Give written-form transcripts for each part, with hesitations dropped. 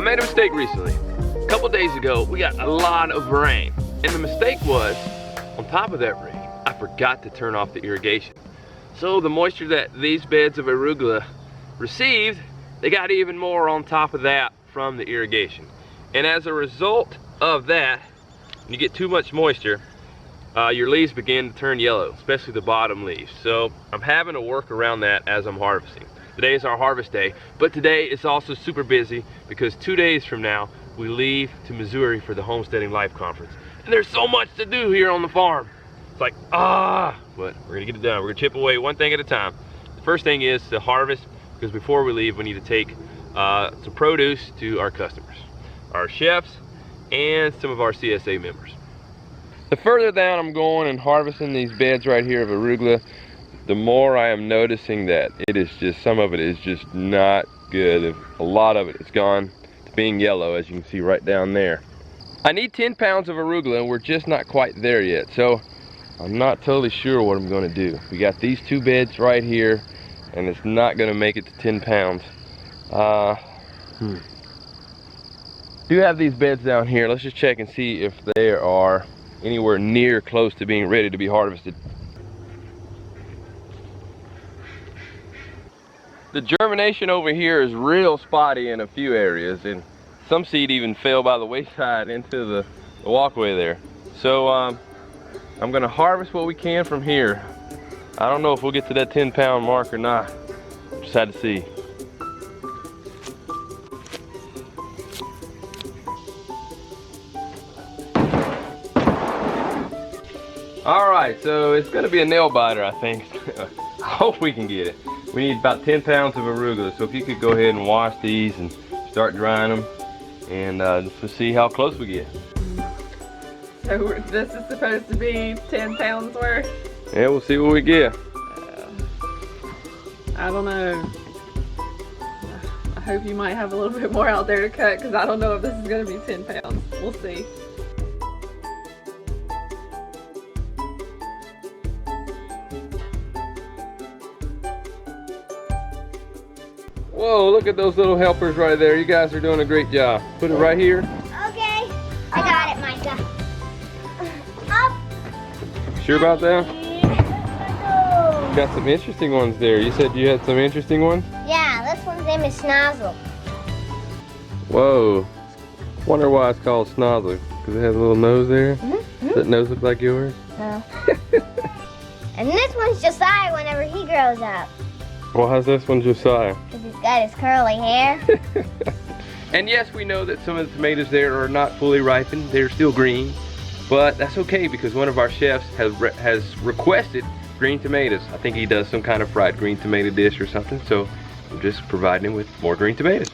made a mistake recently. A couple days ago, we got a lot of rain. And the mistake was, on top of that rain, I forgot to turn off the irrigation. So the moisture that these beds of arugula received, they got even more on top of that from the irrigation. And as a result of that, when you get too much moisture, your leaves begin to turn yellow, especially the bottom leaves. So I'm having to work around that as I'm harvesting. Today is our harvest day, but today it's also super busy because 2 days from now, we leave to Missouri for the Homesteading Life Conference. And there's so much to do here on the farm. It's like, but we're gonna get it done. We're gonna chip away one thing at a time. The first thing is to harvest, because before we leave, we need to take some produce to our customers, our chefs, and some of our CSA members. The further down I'm going and harvesting these beds right here of arugula, the more I am noticing that it is just, some of it is just not good. A lot of it has gone to being yellow, as you can see right down there. I need 10 pounds of arugula and we're just not quite there yet. So I'm not totally sure what I'm gonna do. We got these 2 beds right here and it's not gonna make it to 10 pounds. Do have these beds down here. Let's just check and see if they are anywhere near close to being ready to be harvested. The germination over here is real spotty in a few areas, and some seed even fell by the wayside into the walkway there. So I'm gonna harvest what we can from here. I don't know if we'll get to that 10-pound mark or not. Just had to see. All right, so it's gonna be a nail biter, I think. I hope we can get it. We need about 10 pounds of arugula, so if you could go ahead and wash these and start drying them, and just see how close we get. So this is supposed to be 10 pounds worth? Yeah, we'll see what we get. I don't know. I hope you might have a little bit more out there to cut, because I don't know if this is going to be 10 pounds. We'll see. Whoa, look at those little helpers right there. You guys are doing a great job. Put it right here. Okay, I got it, Micah. Up. Sure about that? Yeah. You got some interesting ones there. You said you had some interesting ones? Yeah, this one's name is Snozzle. Whoa. Wonder why it's called Snozzle. Because it has a little nose there? Mm-hmm. Does that nose look like yours? No. And this one's Josiah whenever he grows up. Well, how's this one Josiah? Because he's got his curly hair. And yes, we know that some of the tomatoes there are not fully ripened. They're still green. But that's okay because one of our chefs has requested green tomatoes. I think he does some kind of fried green tomato dish or something. So I'm just providing him with more green tomatoes.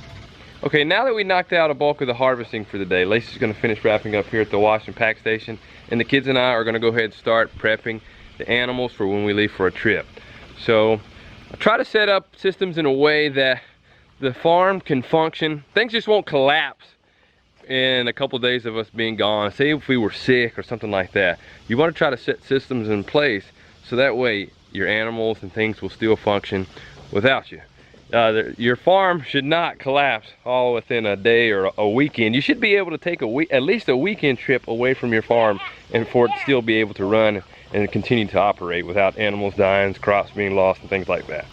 Okay, now that we knocked out a bulk of the harvesting for the day, Lacey's going to finish wrapping up here at the wash and pack station. And the kids and I are going to go ahead and start prepping the animals for when we leave for a trip. So I try to set up systems in a way that the farm can function. Things just won't collapse in a couple days of us being gone. Say if we were sick or something like that. You want to try to set systems in place so that way your animals and things will still function without you. Your farm should not collapse all within a day or a weekend. You should be able to take at least a weekend trip away from your farm and for it to still be able to run and continue to operate without animals dying, crops being lost, and things like that.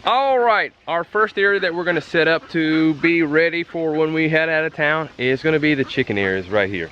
All right, our first area that we're gonna set up to be ready for when we head out of town is gonna be the chicken areas right here.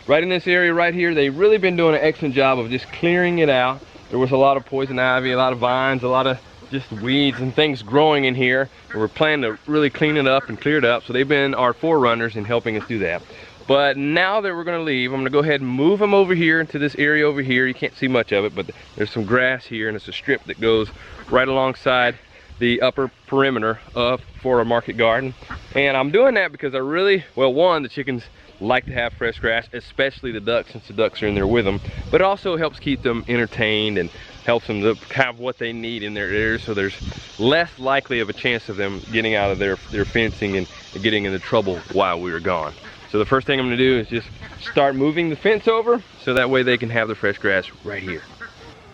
Right in this area right here, they've really been doing an excellent job of just clearing it out. There was a lot of poison ivy, a lot of vines, a lot of just weeds and things growing in here. And we're planning to really clean it up and clear it up. So they've been our forerunners in helping us do that. But now that we're gonna leave, I'm gonna go ahead and move them over here into this area over here. You can't see much of it, but there's some grass here and it's a strip that goes right alongside the upper perimeter of Florida Market Garden. And I'm doing that because I really, well, one, the chickens like to have fresh grass, especially the ducks since the ducks are in there with them, but it also helps keep them entertained and helps them to have what they need in their ears, so there's less likely of a chance of them getting out of their fencing and getting into trouble while we are gone. So the first thing I'm gonna do is just start moving the fence over so that way they can have the fresh grass right here.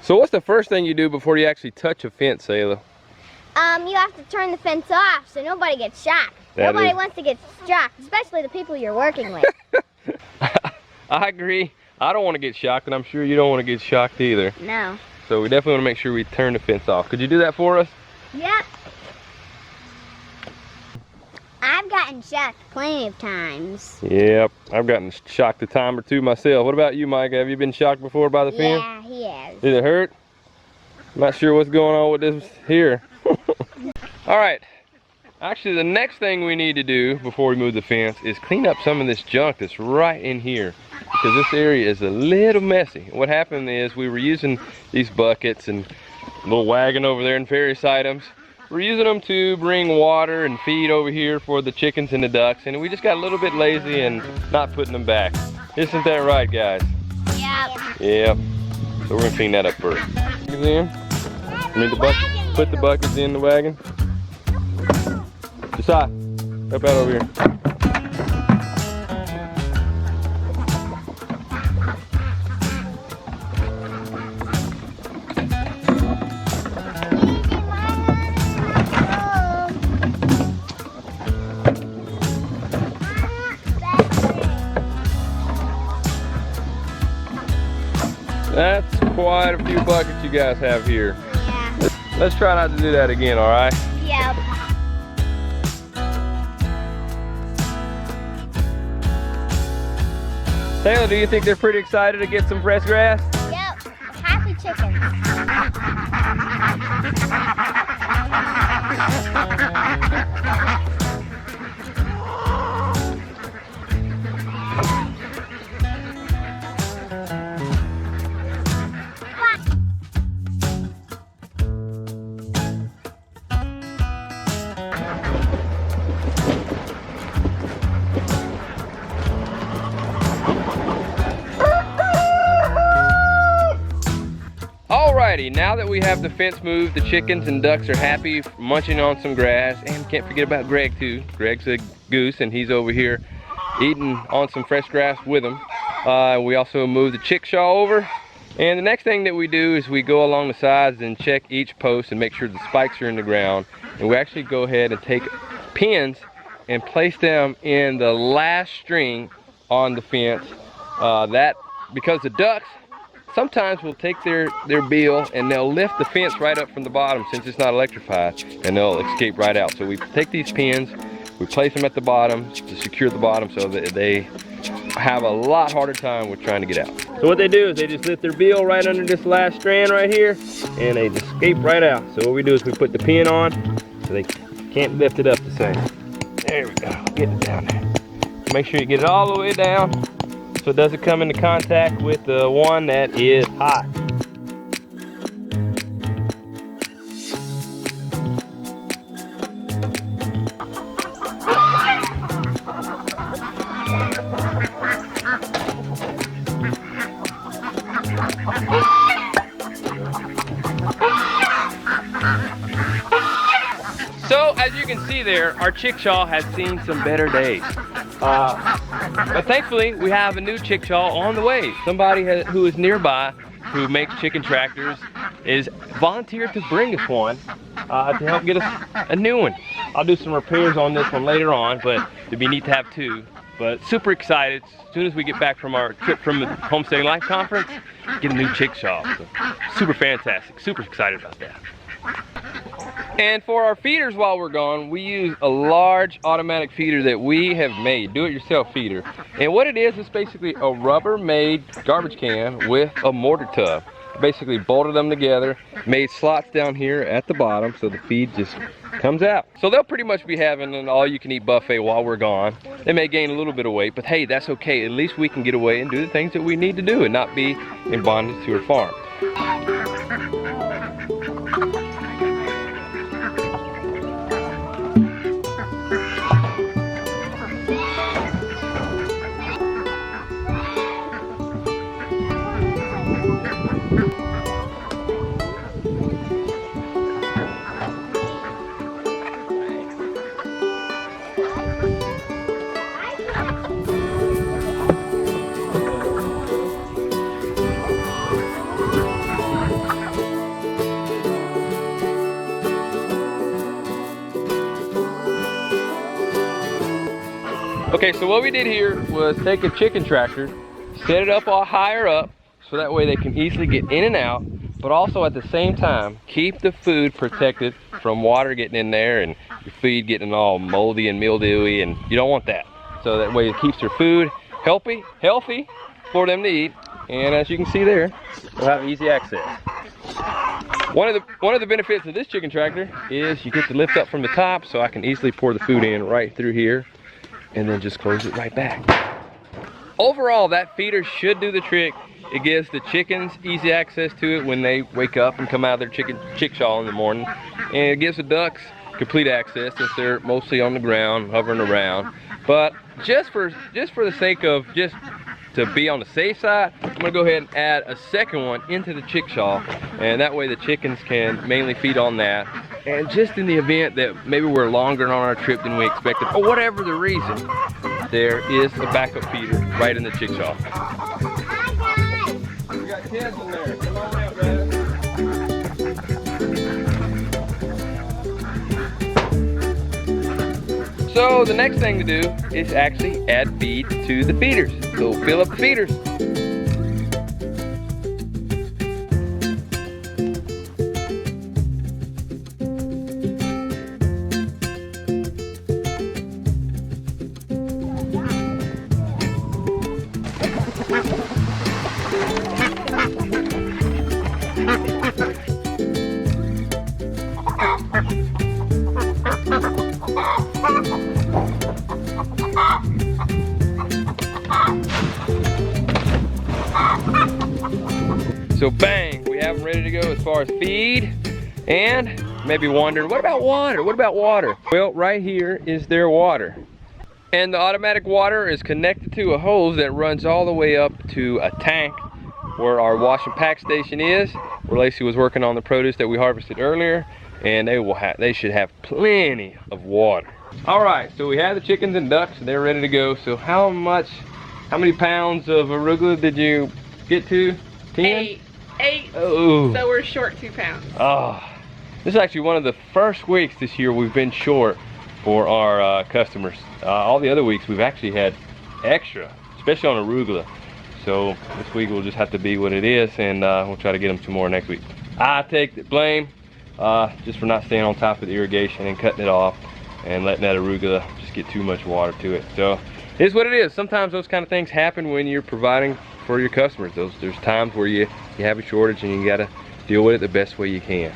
So what's the first thing you do before you actually touch a fence, Selah? you have to turn the fence off so nobody gets shocked. Nobody wants to get shocked, especially the people you're working with. I agree. I don't want to get shocked, and I'm sure you don't want to get shocked either. No. So we definitely want to make sure we turn the fence off. Could you do that for us? Yep. I've gotten shocked plenty of times. Yep, I've gotten shocked a time or two myself. What about you, Mike? Have you been shocked before by the fence? Yeah, he has. Did it hurt? I'm not sure what's going on with this here. All right. Actually, the next thing we need to do before we move the fence is clean up some of this junk that's right in here, because this area is a little messy. What happened is we were using these buckets and a little wagon over there and various items. We're using them to bring water and feed over here for the chickens and the ducks, and we just got a little bit lazy and not putting them back. Isn't that right, guys? Yep. Yep. So we're gonna clean that up first. Put the buckets in the wagon. Josiah, help out over here. That's quite a few buckets you guys have here. Yeah. Let's try not to do that again, all right? Yep. Taylor, do you think they're pretty excited to get some fresh grass? Yep. Happy chickens. Alrighty, now that we have the fence moved, the chickens and ducks are happy munching on some grass, and can't forget about Greg too. Greg's a goose and he's over here eating on some fresh grass with them. We also moved the chickshaw over, and the next thing that we do is we go along the sides and check each post and make sure the spikes are in the ground, and we actually go ahead and take pins and place them in the last string on the fence. Because the ducks sometimes will take their bill and they'll lift the fence right up from the bottom since it's not electrified, and they'll escape right out. So we take these pins, we place them at the bottom to secure the bottom so that they have a lot harder time with trying to get out. So what they do is they just lift their bill right under this last strand right here, and they just escape right out. So what we do is we put the pin on so they can't lift it up the same. There we go, get it down there. Make sure you get it all the way down so it doesn't come into contact with the one that is hot. So as you can see there, our chickshaw has seen some better days. But thankfully, we have a new chickshaw on the way. Somebody who is nearby, who makes chicken tractors, is volunteered to bring us one to help get us a new one. I'll do some repairs on this one later on, but it'd be neat to have two. But super excited, as soon as we get back from our trip from the Homesteading Life Conference, get a new chickshaw. So, super fantastic, super excited about that. And for our feeders while we're gone, we use a large automatic feeder that we have made, do-it-yourself feeder. And what it is basically a Rubber-made garbage can with a mortar tub. Basically bolted them together, made slots down here at the bottom so the feed just comes out. So they'll pretty much be having an all-you-can-eat buffet while we're gone. They may gain a little bit of weight, but hey, that's okay. At least we can get away and do the things that we need to do and not be in bondage to our farm. Okay, so what we did here was take a chicken tractor, set it up all higher up, so that way they can easily get in and out, but also at the same time, keep the food protected from water getting in there and your feed getting all moldy and mildewy, and you don't want that. So that way it keeps their food healthy for them to eat, and as you can see there, they'll have easy access. One of the benefits of this chicken tractor is you get to lift up from the top, so I can easily pour the food in right through here and then just close it right back. Overall, that feeder should do the trick. It gives the chickens easy access to it when they wake up and come out of their chickshaw in the morning, and it gives the ducks complete access since they're mostly on the ground, hovering around. But just for the sake of just to be on the safe side, I'm gonna go ahead and add a second one into the chickshaw, and that way the chickens can mainly feed on that. And just in the event that maybe we're longer on our trip than we expected, or whatever the reason, there is a backup feeder right in the chickshaw. We got kids in there. Come on out, guys. So the next thing to do is actually add feed to the feeders. So fill up the feeders. So bang, we have them ready to go as far as feed. And maybe wondering, what about water? What about water? Well, right here is their water. And the automatic water is connected to a hose that runs all the way up to a tank where our wash and pack station is, where Lacie was working on the produce that we harvested earlier, and they should have plenty of water. All right, so we have the chickens and ducks, and they're ready to go. So how many pounds of arugula did you get to? 10? 8. Oh. So we're short 2 pounds. Oh, this is actually one of the first weeks this year we've been short for our customers. All the other weeks we've actually had extra, especially on arugula. So this week will just have to be what it is, and we'll try to get them some more next week. I take the blame just for not staying on top of the irrigation and cutting it off and letting that arugula just get too much water to it. So it is what it is. Sometimes those kind of things happen when you're providing for your customers. There's times where you have a shortage and you gotta deal with it the best way you can.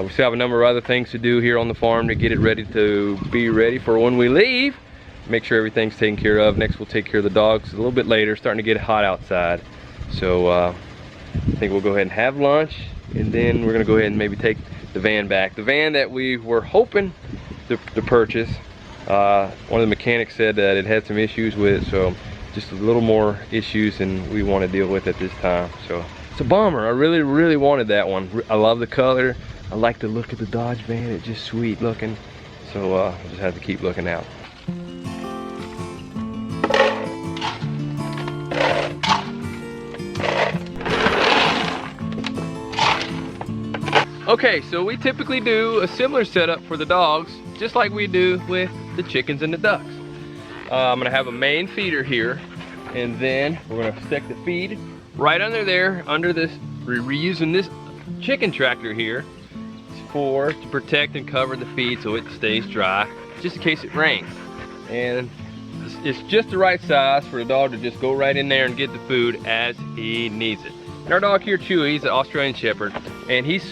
We still have a number of other things to do here on the farm to get it ready to be ready for when we leave. Make sure everything's taken care of. Next we'll take care of the dogs a little bit later, starting to get hot outside. So I think we'll go ahead and have lunch, and then we're gonna go ahead and maybe take the van back. The van that we were hoping to purchase, one of the mechanics said that it had some issues with it, so just a little more issues than we want to deal with at this time. So it's a bummer. I really wanted that one. I love the color. I like the look of the Dodge van. It's just sweet looking. So I just have to keep looking out. Okay, so we typically do a similar setup for the dogs, just like we do with the chickens and the ducks. I'm gonna have a main feeder here, and then we're gonna stick the feed right under there, under this. We're reusing this chicken tractor here to protect and cover the feed so it stays dry, just in case it rains. And it's just the right size for the dog to just go right in there and get the food as he needs it. And our dog here, Chewy, he's an Australian Shepherd, and he's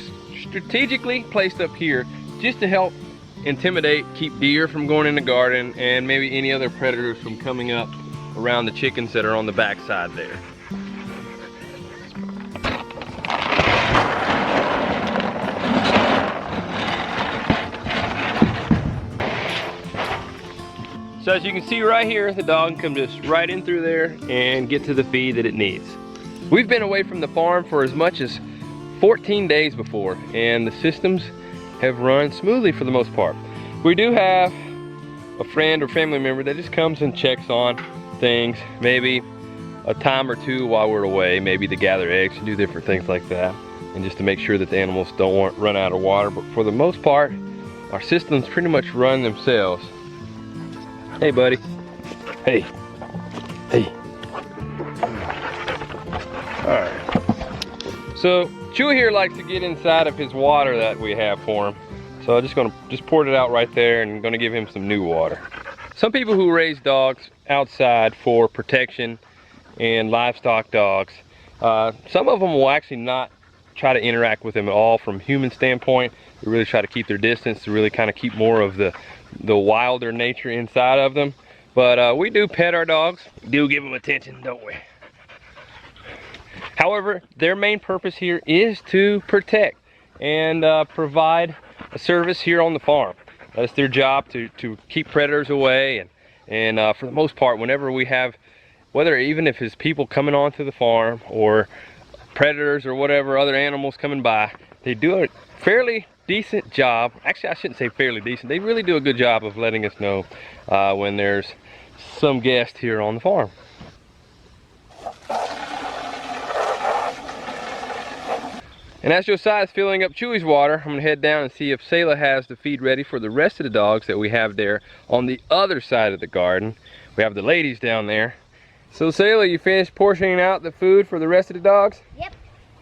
strategically placed up here just to help intimidate, keep deer from going in the garden, and maybe any other predators from coming up around the chickens that are on the back side there. So as you can see right here, the dog can come just right in through there and get to the feed that it needs. We've been away from the farm for as much as 14 days before, and the systems have run smoothly for the most part. We do have a friend or family member that just comes and checks on things, maybe a time or two while we're away, maybe to gather eggs and do different things like that, and just to make sure that the animals don't run out of water. But for the most part, our systems pretty much run themselves. Hey buddy. Hey. Hey. Alright. So Chewy here likes to get inside of his water that we have for him. So I'm just gonna pour it out right there and gonna give him some new water. Some people who raise dogs outside for protection and livestock dogs, some of them will actually not try to interact with them at all from human standpoint. They really try to keep their distance to really kind of keep more of the wilder nature inside of them. But we do pet our dogs. We do give them attention, don't we? However, their main purpose here is to protect and provide a service here on the farm. That's their job, to keep predators away, and for the most part, whenever we have, even if it's people coming onto the farm or predators or whatever other animals coming by, they do a fairly decent job. Actually, I shouldn't say fairly decent. They really do a good job of letting us know when there's some guest here on the farm. And as Josiah's filling up Chewy's water, I'm gonna head down and see if Selah has the feed ready for the rest of the dogs that we have there on the other side of the garden. We have the ladies down there. So Selah, you finished portioning out the food for the rest of the dogs? Yep.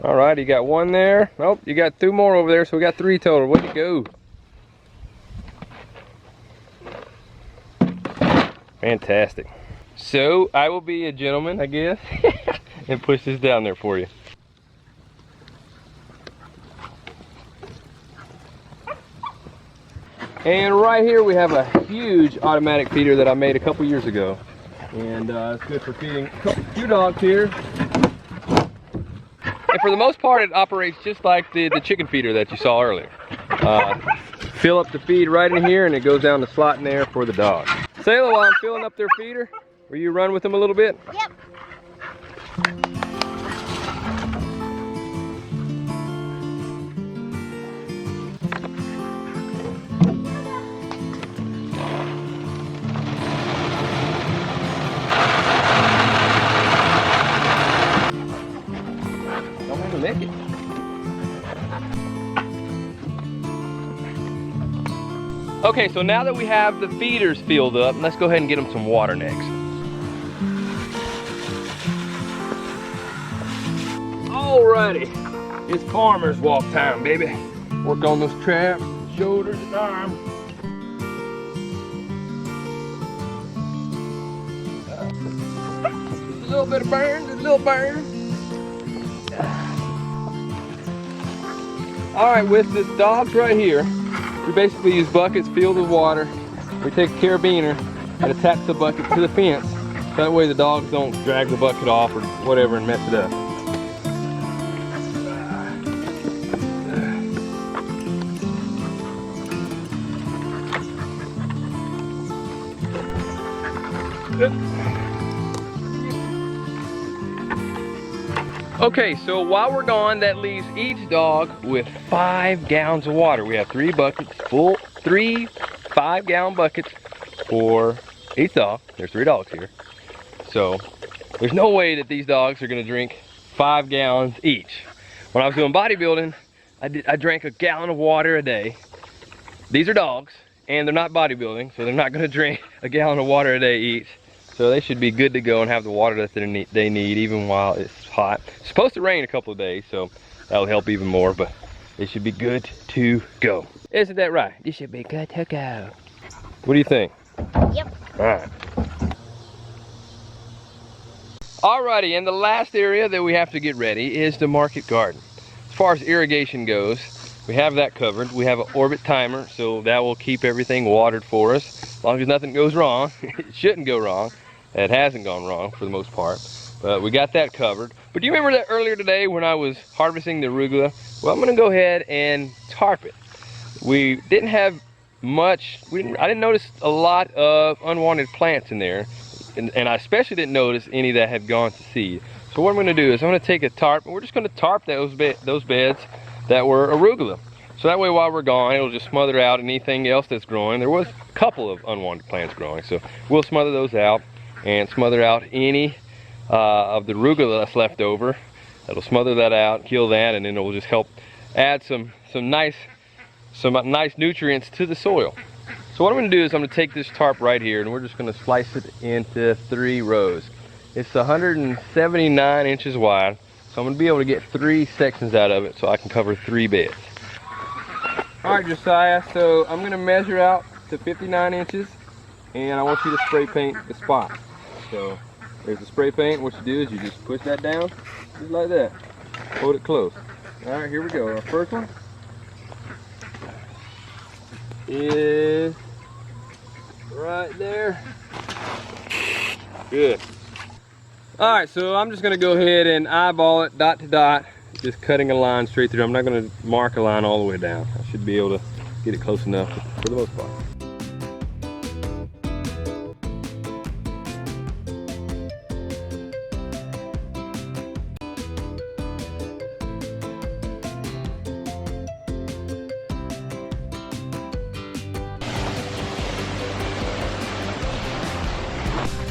All right, you got one there. Oh, you got 2 more over there, so we got 3 total. Way to go. Fantastic. So I will be a gentleman, I guess, and push this down there for you. And right here we have a huge automatic feeder that I made a couple years ago. And it's good for feeding a few dogs here. And for the most part, it operates just like the chicken feeder that you saw earlier. Fill up the feed right in here and it goes down the slot in there for the dogs. Selah, while I'm filling up their feeder, will you run with them a little bit? Yep. Make it. Okay, so now that we have the feeders filled up, let's go ahead and get them some water next. Alrighty, it's farmer's walk time, baby. Work on those traps, shoulders, and arms. Just a little bit of burn, just a little burn. Alright, with the dogs right here, we basically use buckets filled with water. We take a carabiner and attach the bucket to the fence. That way the dogs don't drag the bucket off or whatever and mess it up. Okay, so while we're gone, that leaves each dog with 5 gallons of water. We have 3 buckets, full 3 5-gallon buckets for each dog. There's 3 dogs here. So there's no way that these dogs are gonna drink 5 gallons each. When I was doing bodybuilding, I drank a gallon of water a day. These are dogs, and they're not bodybuilding, so they're not gonna drink a gallon of water a day each. So they should be good to go and have the water that they need even while it's hot. It's supposed to rain a couple of days, so that'll help even more, but they should be good to go. Isn't that right? You should be good to go. What do you think? Yep. All right. Alrighty, and the last area that we have to get ready is the market garden. As far as irrigation goes, we have that covered. We have an orbit timer, so that will keep everything watered for us. As long as nothing goes wrong. It shouldn't go wrong. It hasn't gone wrong for the most part. But we got that covered. But do you remember that earlier today when I was harvesting the arugula? Well, I'm gonna go ahead and tarp it. We didn't have much, I didn't notice a lot of unwanted plants in there. And I especially didn't notice any that had gone to seed. So what I'm gonna do is I'm gonna take a tarp and we're just gonna tarp those beds that were arugula. So that way while we're gone, it'll just smother out anything else that's growing. There was a couple of unwanted plants growing, so we'll smother those out and smother out any of the arugula that's left over. That'll smother that out, kill that, and then it will just help add some nice nutrients to the soil. So what I'm gonna do is I'm gonna take this tarp right here and we're just gonna slice it into 3 rows. It's 179 inches wide, so I'm gonna be able to get 3 sections out of it so I can cover 3 beds. All right, Josiah, so I'm gonna measure out to 59 inches and I want you to spray paint the spot. So there's the spray paint. What you do is you just push that down, just like that. Hold it close. All right, here we go. Our first one is right there. Good. All right, so I'm just gonna go ahead and eyeball it dot to dot, just cutting a line straight through. I'm not gonna mark a line all the way down. I should be able to get it close enough for the most part.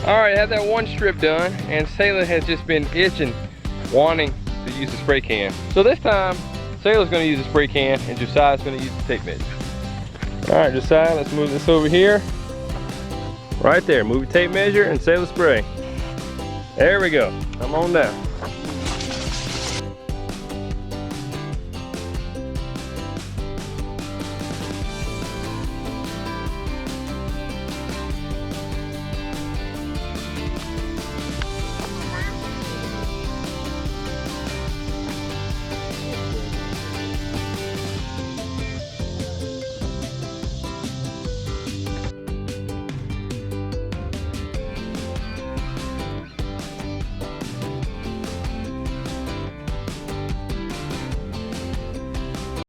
All right, I have that one strip done, and Selah has just been itching, wanting to use the spray can. So this time, Selah's gonna use the spray can, and Josiah's gonna use the tape measure. All right, Josiah, let's move this over here. Right there, move your tape measure and Selah spray. There we go, come on down.